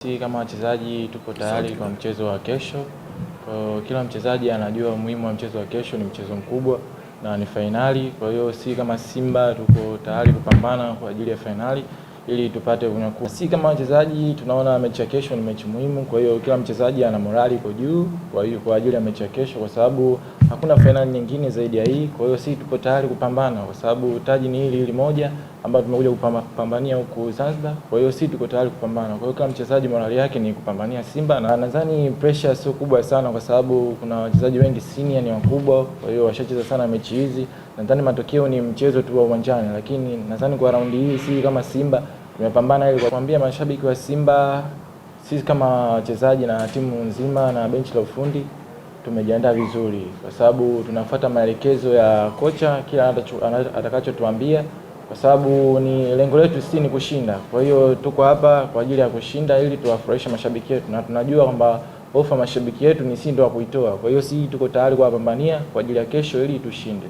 Sisi kama wachezaji tuko tayari kwa mchezo wa kesho. Kwa kila mchezaji anajua umuhimu wa mchezo wa kesho, ni mchezo mkubwa na ni fainali. Kwa hiyo sisi kama Simba tuko tayari kupambana kwa ajili ya fainali ili tupate unyakuo. Sisi kama wachezaji tunaona mechi ya kesho ni mechi muhimu, kwa hiyo kila mchezaji ana morali iko juu kwa ajili ya mechi ya kesho, kwa sababu hakuna fainali nyingine zaidi ya hii. Kwa hiyo sisi tuko tayari kupambana kwa sababu taji ni hili moja ambalo tumekuja kupambania huku Zanzibar. Kwa hiyo sisi tuko tayari kupambana. Kwa hiyo kila mchezaji morali yake ni kupambania Simba, na nadhani pressure sio kubwa sana kwa sababu kuna wachezaji wengi senior ni wakubwa, kwa hiyo washacheza sana mechi hizi. Nadhani matokeo ni mchezo tu wa uwanjani, lakini nadhani kwa raundi hii sisi kama Simba tumepambana ili kuambia mashabiki wa Simba sisi kama wachezaji na timu nzima na benchi la ufundi tumejiandaa vizuri, kwa sababu tunafuata maelekezo ya kocha kila atakachotuambia, kwa sababu ni lengo letu sisi ni kushinda. Kwa hiyo tuko hapa kwa ajili ya kushinda ili tuwafurahishe mashabiki wetu, na tunajua kwamba ofa mashabiki wetu ni sisi ndio wa kuitoa. Kwa hiyo sisi tuko tayari kuwapambania kwa ajili ya kesho ili tushinde.